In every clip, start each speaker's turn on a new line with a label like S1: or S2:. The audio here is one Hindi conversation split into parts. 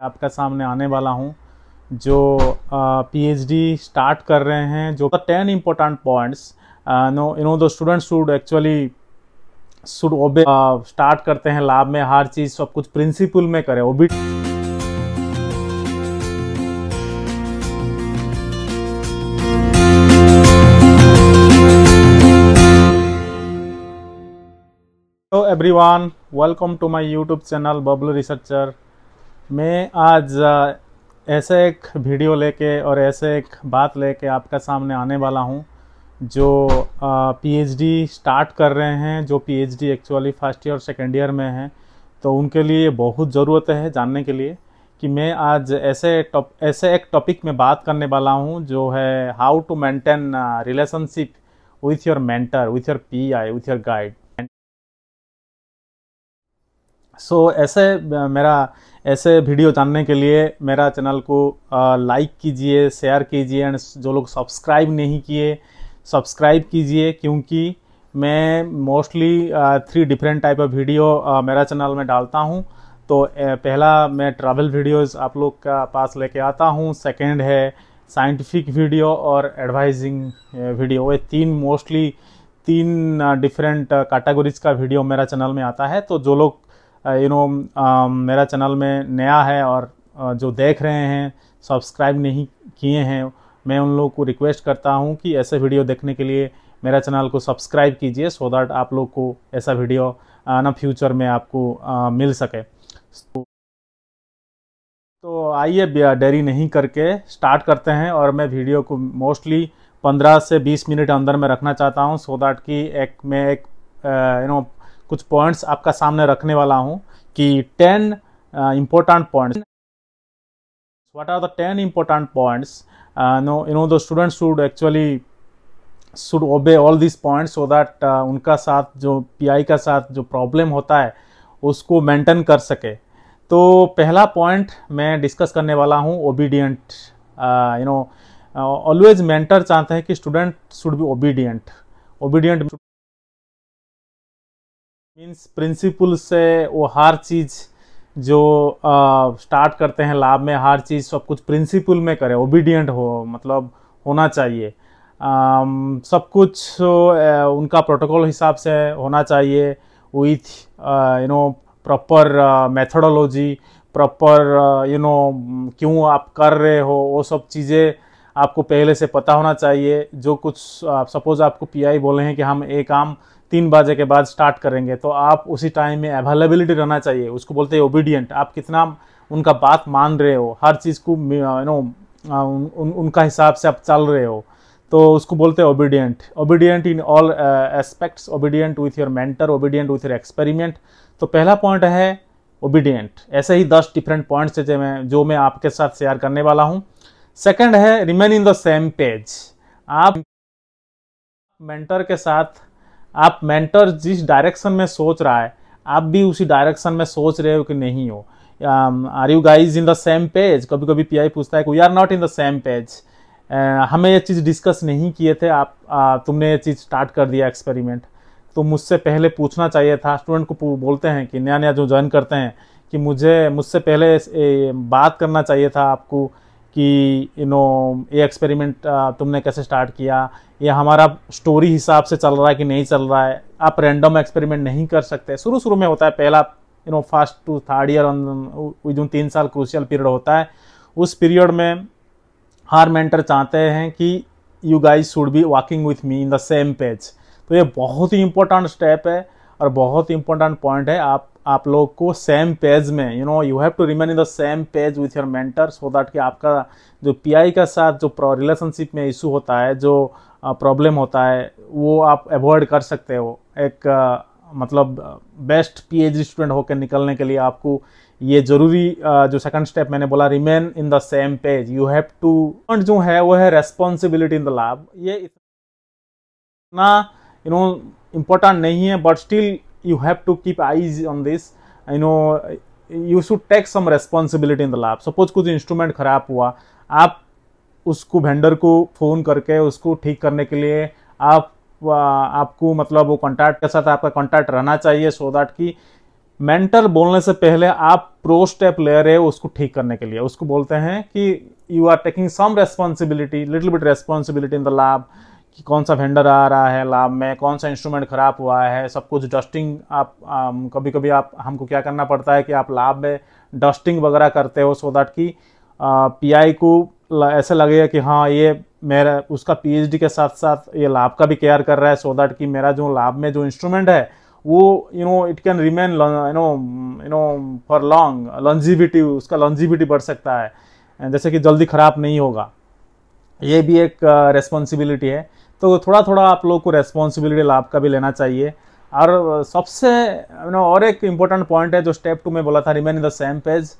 S1: आपका सामने आने वाला हूँ जो पीएचडी स्टार्ट कर रहे हैं। जो 10 important points know the students should actually should ओबे। स्टार्ट करते हैं लैब में, हर चीज़ सब कुछ प्रिंसिपल में करें ओबी। Hello everyone, welcome to my YouTube channel Bablu researcher. मैं आज ऐसे एक वीडियो लेके और ऐसे एक बात लेके आपका सामने आने वाला हूँ जो पीएचडी स्टार्ट कर रहे हैं, जो PhD actually first year second year में हैं। तो उनके लिए बहुत ज़रूरत है जानने के लिए कि मैं आज ऐसे एक टॉपिक में बात करने वाला हूँ जो है how to maintain relationship with your mentor, with your PI, with your guide. ऐसे वीडियो जानने के लिए मेरा चैनल को लाइक कीजिए, शेयर कीजिए एंड जो लोग सब्सक्राइब नहीं किए सब्सक्राइब कीजिए, क्योंकि मैं mostly 3 different type of video मेरा चैनल में डालता हूं। तो पहला मैं ट्रैवल वीडियोस आप लोग का पास लेके आता हूं, सेकंड है साइंटिफिक वीडियो और एडवाइजिंग वीडियो। ये तीन डिफरेंट कैटेगरीज का वीडियो मेरा चैनल में आता है। तो जो लोग मेरा चैनल में नया है और जो देख रहे हैं सब्सक्राइब नहीं किए हैं, मैं उन लोगों को रिक्वेस्ट करता हूं कि ऐसे वीडियो देखने के लिए मेरा चैनल को सब्सक्राइब कीजिए, सो दैट आप लोग को ऐसा वीडियो फ्यूचर में आपको मिल सके। तो आइए देरी नहीं करके स्टार्ट करते हैं। और मैं वीडियो को मोस्टली 15 से 20 मिनट अंदर में रखना चाहता हूं, सो दैट कि मैं कुछ पॉइंट्स आपका सामने रखने वाला हूं कि 10 important points. What are the 10 important points? The students should actually obey all these points so that उनका साथ जो पीआई का साथ जो प्रॉब्लम होता है उसको मेंटेन कर सके। तो पहला पॉइंट मैं डिस्कस करने वाला हूँ ओबीडियंट। ऑलवेज मेंटर चाहते हैं कि student should be obedient means principal से वो हर चीज़ जो स्टार्ट करते हैं लैब में, हर चीज़ सब कुछ प्रिंसिपल में करें, ओबीडियंट हो, मतलब होना चाहिए। सब कुछ उनका प्रोटोकॉल हिसाब से होना चाहिए, विथ प्रॉपर मेथोडोलॉजी, प्रॉपर क्यों आप कर रहे हो वो सब चीज़ें आपको पहले से पता होना चाहिए। जो कुछ सपोज आपको पीआई बोले हैं कि हम एक काम 3 बजे के बाद स्टार्ट करेंगे, तो आप उसी टाइम में अवेलेबिलिटी रहना चाहिए, उसको बोलते हैं ओबीडियंट। आप कितना उनका बात मान रहे हो, हर चीज़ को उनका हिसाब से आप चल रहे हो, तो उसको बोलते हैं obedient in all aspects, obedient with your mentor, obedient with your experiment. तो पहला पॉइंट है ओबीडियंट। ऐसे ही 10 डिफरेंट पॉइंट्स है जो मैं आपके साथ शेयर करने वाला हूँ। सेकेंड है remain in the same page. आप मेंटर के साथ, आप मेंटर जिस डायरेक्शन में सोच रहा है आप भी उसी डायरेक्शन में सोच रहे हो कि नहीं हो। Are you guys in the same page? कभी कभी पीआई पूछता है कि we are not in the same page, हमें ये चीज़ डिस्कस नहीं किए थे, तुमने ये चीज़ स्टार्ट कर दिया एक्सपेरिमेंट, तो मुझसे पहले पूछना चाहिए था। स्टूडेंट को बोलते हैं कि नया जो ज्वाइन करते हैं कि मुझसे पहले बात करना चाहिए था आपको कि ये एक्सपेरिमेंट तुमने कैसे स्टार्ट किया, ये हमारा स्टोरी हिसाब से चल रहा है कि नहीं चल रहा है। आप रैंडम एक्सपेरिमेंट नहीं कर सकते। शुरू में होता है पहला फर्स्ट टू थर्ड ईयर जो 3 साल क्रूशियल पीरियड होता है, उस पीरियड में हर मेंटर चाहते हैं कि you guys should be walking with me in the same page. तो ये बहुत ही इंपॉर्टेंट स्टेप है और बहुत ही इंपॉर्टेंट पॉइंट है। आप लोग को सेम पेज में you have to remain in the same page with your mentor, so that कि आपका जो पीआई का साथ जो रिलेशनशिप में इशू होता है, जो प्रॉब्लम होता है, वो आप अवॉइड कर सकते हो। एक मतलब बेस्ट पीएचडी स्टूडेंट होकर निकलने के लिए आपको ये जरूरी जो सेकंड स्टेप मैंने बोला, remain in the same page. You have to जो है वो है रेस्पॉन्सिबिलिटी इन द लैब। ये इतना इम्पोर्टेंट नहीं है, but still you have to keep eyes on this. You should take some responsibility in the lab. Suppose कुछ इंस्ट्रूमेंट खराब हुआ, आप उसको वेंडर को फ़ोन करके उसको ठीक करने के लिए आपको मतलब वो कॉन्टैक्ट के साथ आपका कॉन्टैक्ट रहना चाहिए, सो दैट कि मेंटर बोलने से पहले आप प्रो स्टेप ले रहे हो उसको ठीक करने के लिए, उसको बोलते हैं कि you are taking some responsibility, little bit responsibility in the lab, कि कौन सा वेंडर आ रहा है लैब में, कौन सा इंस्ट्रूमेंट खराब हुआ है, सब कुछ डस्टिंग आप कभी कभी आप हमको क्या करना पड़ता है कि आप लैब में डस्टिंग वगैरह करते हो, सो दैट कि पीआई को ऐसे लगेगा कि हाँ ये मेरा उसका पीएचडी के साथ साथ ये लैब का भी केयर कर रहा है, सो दैट कि मेरा जो लैब में जो इंस्ट्रूमेंट है वो it can remain for long, longevity, उसका लॉन्जिविटी बढ़ सकता है, जैसे कि जल्दी खराब नहीं होगा। ये भी एक रेस्पॉन्सिबिलिटी है। तो थोड़ा थोड़ा आप लोग को रेस्पॉन्सिबिलिटी लैब का भी लेना चाहिए। और सबसे और एक इम्पोर्टेंट पॉइंट है जो स्टेप 2 में बोला था, remain in the same page,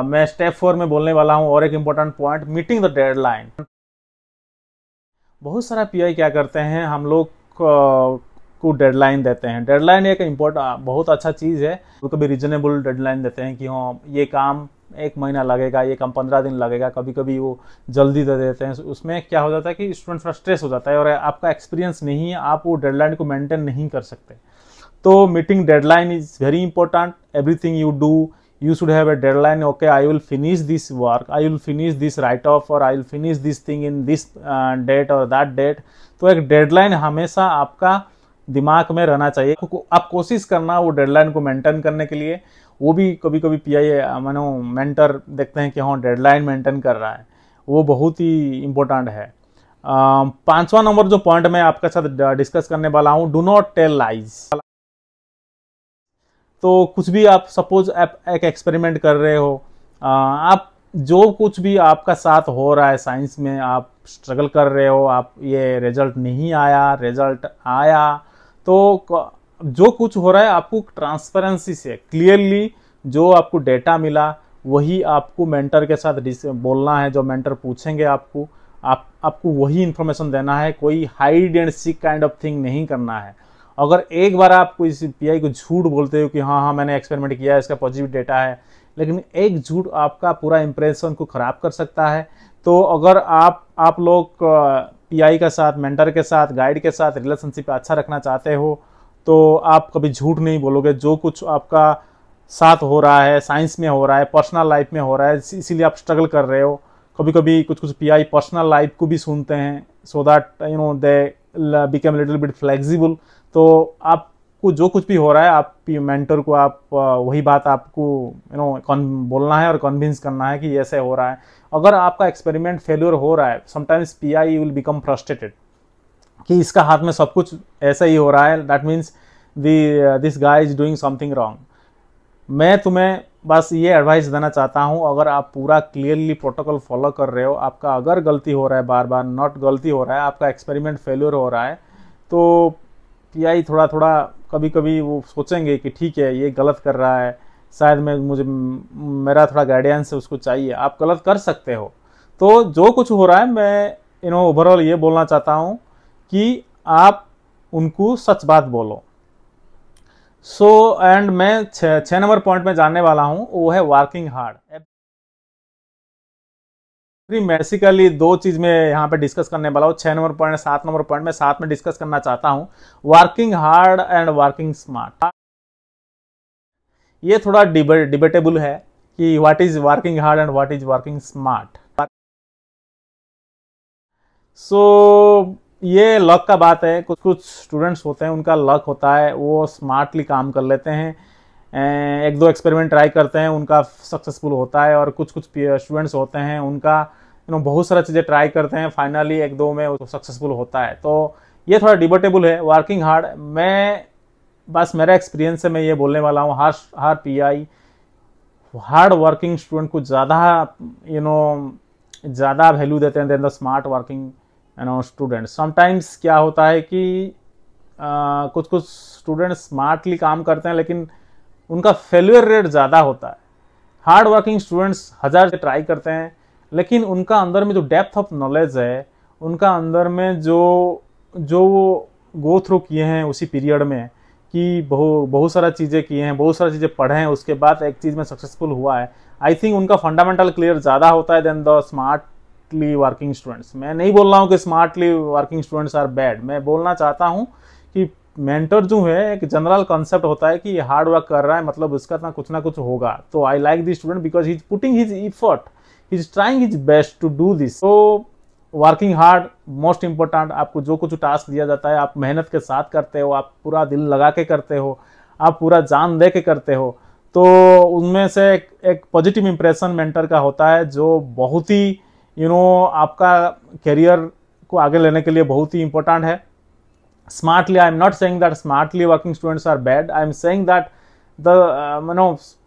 S1: मैं स्टेप 4 में बोलने वाला हूँ। और एक important point, meeting the deadline. बहुत सारा पीआई क्या करते हैं, हम लोग को डेडलाइन देते हैं। डेडलाइन एक बहुत अच्छा चीज़ है, वो कभी रीजनेबल डेडलाइन देते हैं कि हाँ ये काम 1 महीना लगेगा, ये काम 15 दिन लगेगा, कभी कभी वो जल्दी दे देते हैं। उसमें क्या हो जाता है कि स्टूडेंट फ्रस्ट्रेट हो जाता है और आपका एक्सपीरियंस नहीं है, आप वो डेडलाइन को मेंटेन नहीं कर सकते। तो meeting deadline is very important. Everything you do, you should have a deadline. Okay, I will finish this work, I will finish this write off, or I will finish this thing in this date or that date. तो एक डेडलाइन हमेशा आपका दिमाग में रहना चाहिए। आप कोशिश करना वो डेडलाइन को मेंटेन करने के लिए। वो भी कभी कभी पीआई मानो मेंटर देखते हैं कि हाँ डेडलाइन मेंटेन कर रहा है, वो बहुत ही इंपॉर्टेंट है। 5वां नंबर जो पॉइंट मैं आपके साथ डिस्कस करने वाला हूँ, डू नॉट टेल लाइज। तो कुछ भी आप सपोज आप एक एक्सपेरिमेंट कर रहे हो, आप जो कुछ भी आपका साथ हो रहा है साइंस में, आप स्ट्रगल कर रहे हो, आप ये रिजल्ट नहीं आया, रिजल्ट आया, तो जो कुछ हो रहा है आपको ट्रांसपेरेंसी से क्लियरली जो आपको डेटा मिला वही आपको मेंटर के साथ बोलना है। जो मेंटर पूछेंगे आपको वही इंफॉर्मेशन देना है। कोई hide and seek kind of thing नहीं करना है। अगर एक बार आप इस पीआई को झूठ बोलते हो कि हाँ मैंने एक्सपेरिमेंट किया है, इसका पॉजिटिव डेटा है, लेकिन एक झूठ आपका पूरा इंप्रेशन को खराब कर सकता है। तो अगर आप लोग पीआई के साथ, मेंटर के साथ, गाइड के साथ रिलेशनशिप अच्छा रखना चाहते हो तो आप कभी झूठ नहीं बोलोगे। जो कुछ आपका साथ हो रहा है, साइंस में हो रहा है, पर्सनल लाइफ में हो रहा है, इसीलिए आप स्ट्रगल कर रहे हो। कभी कभी कुछ पीआई पर्सनल लाइफ को भी सुनते हैं, so that they become little bit flexible. तो आपको जो कुछ भी हो रहा है, आप मेंटर को आप वही बात आपको बोलना है और कन्विंस करना है कि ऐसे हो रहा है। अगर आपका एक्सपेरिमेंट फेल्योर हो रहा है, sometimes pi will become frustrated कि इसका हाथ में सब कुछ ऐसा ही हो रहा है, that means this guy is doing something wrong. मैं तुम्हें बस ये एडवाइस देना चाहता हूँ, अगर आप पूरा क्लियरली प्रोटोकॉल फॉलो कर रहे हो, आपका अगर गलती हो रहा है, बार बार नॉट गलती हो रहा है, आपका एक्सपेरिमेंट फेल्योर हो रहा है, तो पीआई थोड़ा थोड़ा कभी कभी वो सोचेंगे कि ठीक है ये गलत कर रहा है, शायद मेरा थोड़ा गाइडेंस है उसको चाहिए। आप गलत कर सकते हो। तो जो कुछ हो रहा है, मैं ओवरऑल ये बोलना चाहता हूँ कि आप उनको सच बात बोलो। एंड मैं 6 नंबर पॉइंट में जानने वाला हूँ, वो है वर्किंग हार्ड। बेसिकली 2 चीज में यहाँ पे डिस्कस करने वाला हूँ। 6 नंबर पॉइंट, 7 नंबर पॉइंट में साथ में डिस्कस करना चाहता हूँ, working hard and working smart. ये थोड़ा डिबेटेबल है कि what is working hard and what is working smart. ये लक का बात है। कुछ स्टूडेंट्स होते हैं, उनका लक होता है, वो स्मार्टली काम कर लेते हैं, 1-2 एक्सपेरिमेंट ट्राई करते हैं, उनका सक्सेसफुल होता है। और कुछ स्टूडेंट्स होते हैं, उनका बहुत सारा चीज़ें ट्राई करते हैं, फाइनली 1-2 में वो सक्सेसफुल होता है। तो ये थोड़ा डिबेटेबल है वर्किंग हार्ड। मैं बस मेरा एक्सपीरियंस से मैं ये बोलने वाला हूँ, हर पीआई हार्ड वर्किंग स्टूडेंट को ज़्यादा वैल्यू देते हैं than the smart working student. Sometimes क्या होता है कि कुछ स्टूडेंट स्मार्टली काम करते हैं, लेकिन उनका फेल्यूर रेट ज़्यादा होता है। हार्ड वर्किंग स्टूडेंट्स 1000 से ट्राई करते हैं, लेकिन उनका अंदर में जो डेप्थ ऑफ नॉलेज है, उनका अंदर में जो वो गो थ्रू किए हैं उसी पीरियड में, कि बहुत सारा चीज़ें किए हैं, बहुत सारी चीज़ें पढ़े हैं, उसके बाद एक चीज़ में सक्सेसफुल हुआ है, आई थिंक उनका फंडामेंटल क्लियर ज़्यादा होता है than the smartly working students. मैं नहीं बोल रहा हूँ कि smartly working students are bad, मैं बोलना चाहता हूँ कि मेंटर जो है एक जनरल कॉन्सेप्ट होता है कि ये हार्ड वर्क कर रहा है मतलब उसका ना कुछ होगा। तो I like this student because he is putting his effort, he is trying his best to do this. तो वर्किंग हार्ड मोस्ट इंपॉर्टेंट। आपको जो कुछ टास्क दिया जाता है आप मेहनत के साथ करते हो, आप पूरा दिल लगा के करते हो, आप पूरा जान दे के करते हो, तो उनमें से एक पॉजिटिव इंप्रेशन मेंटर का होता है जो बहुत ही आपका करियर को आगे लेने के लिए बहुत ही इंपॉर्टेंट है। Smartly, I am not saying that smartly working students are bad. I am saying that the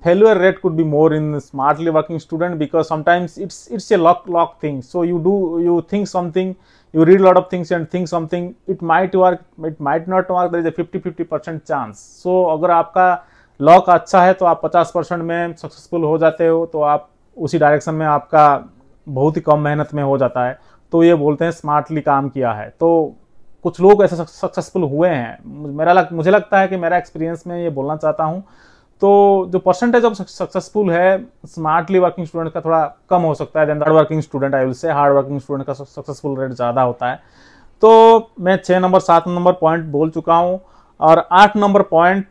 S1: failure rate could be more in smartly working student, because sometimes it's a luck thing. So you think something, you read a lot of things and think something, it might work, it might not work. There is a 50% chance. So अगर आपका लॉक अच्छा है तो आप 50% में सक्सेसफुल हो जाते हो, तो आप उसी डायरेक्शन में आपका बहुत ही कम मेहनत में हो जाता है। तो ये बोलते हैं स्मार्टली काम किया है। तो कुछ लोग ऐसे सक्सेसफुल हुए हैं। मुझे लगता है कि मेरा एक्सपीरियंस में ये बोलना चाहता हूँ। तो जो परसेंटेज ऑफ सक्सेसफुल है स्मार्टली वर्किंग स्टूडेंट का थोड़ा कम हो सकता है than hard working student. I will say hard working student का सक्सेसफुल रेट ज़्यादा होता है। तो मैं 6 नंबर 7 नंबर पॉइंट बोल चुका हूँ, और 8 नंबर पॉइंट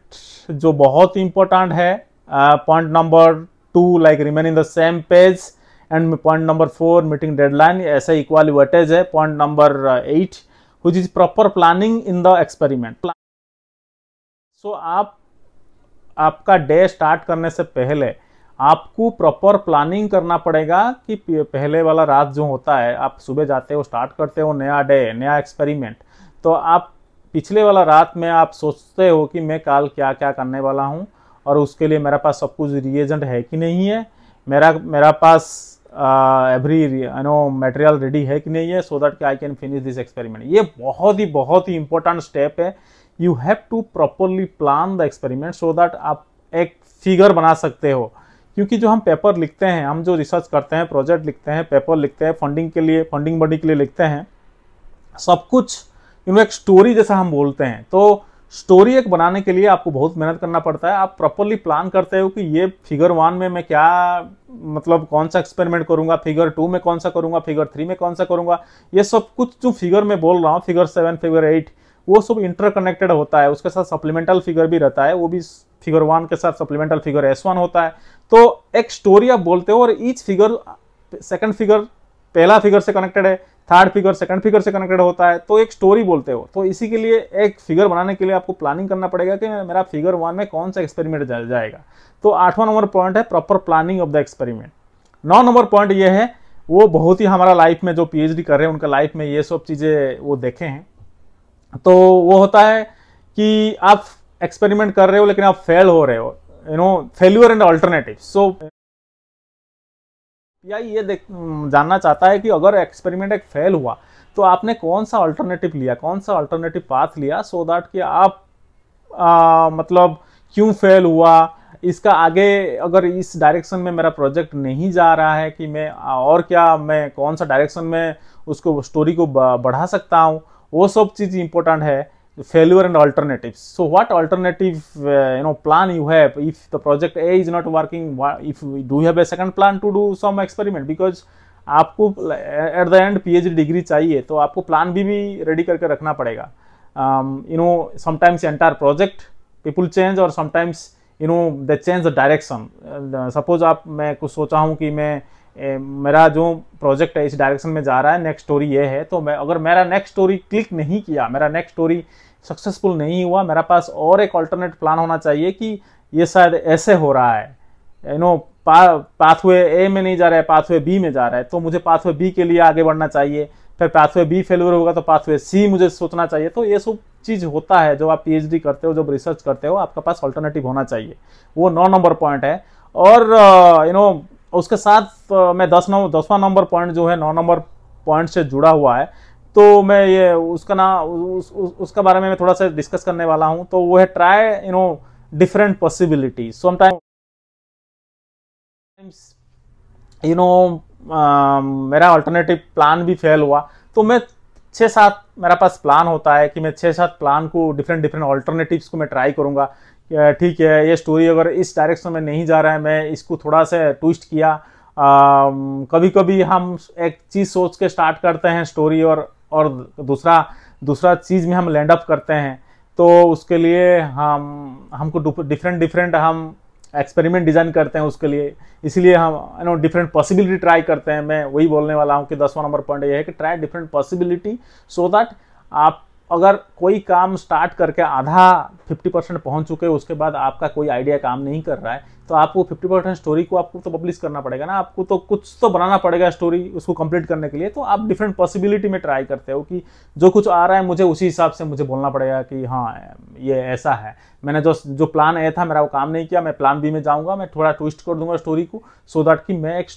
S1: जो बहुत ही इंपॉर्टेंट है, point number 2 like remain in the same page, and point number 4 meeting deadline, ऐसे इक्वल वेटेज है। Point number 8 which is proper planning in the experiment. So आपका डे स्टार्ट करने से पहले आपको प्रॉपर प्लानिंग करना पड़ेगा कि पहले वाला रात जो होता है, आप सुबह जाते हो स्टार्ट करते हो नया डे नया एक्सपेरिमेंट, तो आप पिछले वाला रात में आप सोचते हो कि मैं कल क्या क्या करने वाला हूँ, और उसके लिए मेरे पास सब कुछ रिएजेंट है कि नहीं है, मेरा पास एवरी मटेरियल रेडी है कि नहीं है, so that I can finish this experiment. ये बहुत ही इंपॉर्टेंट स्टेप है। You have to properly plan the experiment so that आप एक फिगर बना सकते हो। क्योंकि जो हम पेपर लिखते हैं, हम जो रिसर्च करते हैं, प्रोजेक्ट लिखते हैं, पेपर लिखते हैं, फंडिंग बॉडी के लिए लिखते हैं, सब कुछ एक स्टोरी जैसा हम बोलते हैं। तो स्टोरी एक बनाने के लिए आपको बहुत मेहनत करना पड़ता है। आप प्रॉपरली प्लान करते हो कि ये फिगर 1 में मैं क्या मतलब कौन सा एक्सपेरिमेंट करूंगा, फिगर 2 में कौन सा करूंगा, फिगर 3 में कौन सा करूंगा। ये सब कुछ जो फिगर में बोल रहा हूँ, फिगर 7 फिगर 8, वो सब इंटरकनेक्टेड होता है। उसके साथ सप्लीमेंटल फिगर भी रहता है, वो भी फिगर 1 के साथ सप्लीमेंटल फिगर S1 होता है। तो एक स्टोरी आप बोलते हो, और ईच फिगर सेकंड फिगर पहला फिगर से कनेक्टेड है, थर्ड फिगर सेकंड फिगर से कनेक्टेड होता है, तो एक स्टोरी बोलते हो। तो इसी के लिए एक फिगर बनाने के लिए आपको प्लानिंग करना पड़ेगा कि मेरा फिगर 1 में कौन सा एक्सपेरिमेंट जाएगा। तो 8वां नंबर पॉइंट है proper planning of the experiment. 9 number point ये है, वो बहुत ही हमारा लाइफ में जो PhD कर रहे हैं उनका लाइफ में ये सब चीजें वो देखे हैं। तो वो होता है कि आप एक्सपेरिमेंट कर रहे हो लेकिन आप फेल हो रहे हो, फेल्यूर एंड अल्टरनेटिव। सो ये जानना चाहता है कि अगर एक्सपेरिमेंट एक फेल हुआ तो आपने कौन सा अल्टरनेटिव लिया, कौन सा अल्टरनेटिव पाथ लिया, सो दैट कि आप मतलब क्यों फेल हुआ, इसका आगे अगर इस डायरेक्शन में मेरा प्रोजेक्ट नहीं जा रहा है कि मैं और क्या, मैं कौन सा डायरेक्शन में उसको स्टोरी को बढ़ा सकता हूँ, वो सब चीज़ इंपॉर्टेंट है। failure and alternatives. So what alternative plan you have if the project A is not working? If do you have a second plan to do some experiment? Because आपको at the end PhD degree चाहिए, तो आपको प्लान भी रेडी करके रखना पड़ेगा। Sometimes entire project people change, और sometimes they change the direction. Suppose मैं कुछ सोचा हूँ कि मेरा जो प्रोजेक्ट है इस डायरेक्शन में जा रहा है, नेक्स्ट स्टोरी ये है, तो अगर मेरा नेक्स्ट स्टोरी क्लिक नहीं किया, मेरा नेक्स्ट स्टोरी सक्सेसफुल नहीं हुआ, मेरा पास और एक अल्टरनेट प्लान होना चाहिए कि ये शायद ऐसे हो रहा है, पाथवे ए में नहीं जा रहा है, पाथवे बी में जा रहा है, तो मुझे पाथवे बी के लिए आगे बढ़ना चाहिए। फिर पाथवे बी फेलियर होगा तो पाथवे सी मुझे सोचना चाहिए। तो ये सब चीज होता है जब आप PhD करते हो, जब रिसर्च करते हो, आपका पास अल्टरनेटिव होना चाहिए। वो 9 नंबर पॉइंट है। और उसके साथ मैं 10वां नंबर पॉइंट जो है 9 नंबर पॉइंट से जुड़ा हुआ है, तो मैं ये उसका बारे में मैं थोड़ा सा डिस्कस करने वाला हूं। तो वो है ट्राई डिफरेंट पॉसिबिलिटी। समटाइम्स मेरा अल्टरनेटिव प्लान भी फेल हुआ, तो मैं 6-7 मेरा पास प्लान होता है कि मैं 6-7 प्लान को डिफरेंट अल्टरनेटिव्स को मैं ट्राई करूंगा। ठीक है, ये स्टोरी अगर इस डायरेक्शन में नहीं जा रहा है, मैं इसको थोड़ा सा ट्विस्ट किया। कभी कभी हम एक चीज सोच के स्टार्ट करते हैं स्टोरी, और दूसरा चीज में हम लैंड अप करते हैं। तो उसके लिए हमको डिफरेंट हम एक्सपेरिमेंट डिजाइन करते हैं उसके लिए, इसीलिए हम डिफरेंट पॉसिबिलिटी ट्राई करते हैं। मैं वही बोलने वाला हूँ कि 10वां नंबर पॉइंट ये है कि try different possibility, so that आप अगर कोई काम स्टार्ट करके आधा 50% पहुंच चुके हो, उसके बाद आपका कोई आइडिया काम नहीं कर रहा है, तो आपको 50% स्टोरी को आपको तो पब्लिश करना पड़ेगा ना, आपको तो कुछ तो बनाना पड़ेगा स्टोरी उसको कंप्लीट करने के लिए। तो आप डिफरेंट पॉसिबिलिटी में ट्राई करते हो कि जो कुछ आ रहा है मुझे उसी हिसाब से मुझे बोलना पड़ेगा कि हाँ ये ऐसा है, मैंने जो प्लान ए था मेरा वो काम नहीं किया, मैं प्लान बी में जाऊँगा, मैं थोड़ा ट्विस्ट कर दूंगा स्टोरी को, सो दैट कि मैं एक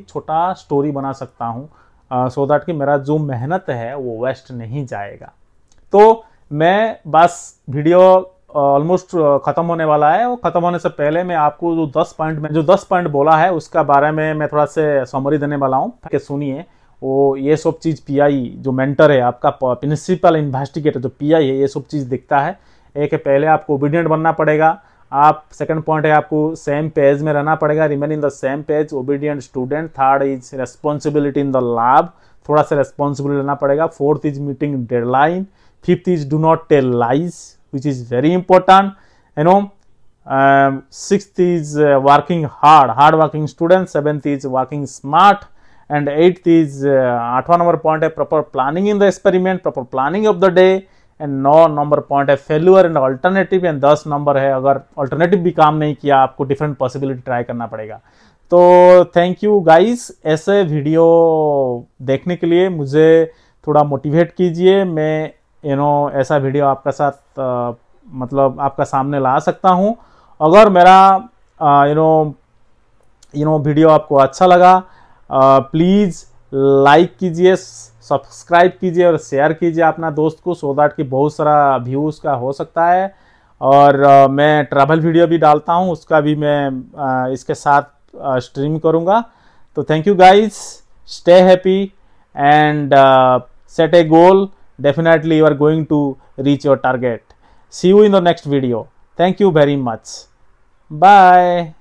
S1: छोटा स्टोरी बना सकता हूँ, सो दैट कि मेरा जो मेहनत है वो वेस्ट नहीं जाएगा। तो मैं बस वीडियो ऑलमोस्ट ख़त्म होने वाला है, वो ख़त्म होने से पहले मैं आपको जो 10 पॉइंट बोला है उसका बारे में मैं थोड़ा से समरी देने वाला हूँ कि सुनिए। वो ये सब चीज़ पीआई जो मेंटर है आपका प्रिंसिपल इन्वेस्टिगेटर जो पीआई है ये सब चीज़ दिखता है। एक है पहले आपको ओबीडियंट बनना पड़ेगा, आप सेकंड पॉइंट है आपको सेम पेज में रहना पड़ेगा, remain in the same page, obedient student. Third is responsibility in the lab, थोड़ा सा रेस्पॉन्सिबिलिटी लेना पड़ेगा। Fourth is meeting deadline. Fifth is do not tell lies, which is very important, you know. Sixth is working hard working student. Seventh is working smart, and eighth is 8वां नंबर पॉइंट है proper planning in the experiment, proper planning of the day, and 9 number point है failure and alternative, and 10 number है अगर alternative भी काम नहीं किया आपको डिफरेंट पॉसिबिलिटी ट्राई करना पड़ेगा। तो थैंक यू गाइस, ऐसे वीडियो देखने के लिए मुझे थोड़ा मोटिवेट कीजिए, मैं ऐसा वीडियो आपका साथ मतलब आपका सामने ला सकता हूं। अगर मेरा वीडियो आपको अच्छा लगा, प्लीज़ लाइक कीजिए, सब्सक्राइब कीजिए और शेयर कीजिए अपना दोस्त को, सो दैट कि बहुत सारा व्यूज़ का हो सकता है। और मैं ट्रैवल वीडियो भी डालता हूं, उसका भी मैं इसके साथ स्ट्रीम करूंगा। तो thank you guys, stay happy and set a goal. Definitely you are going to reach your target. See you in the next video. Thank you very much. Bye.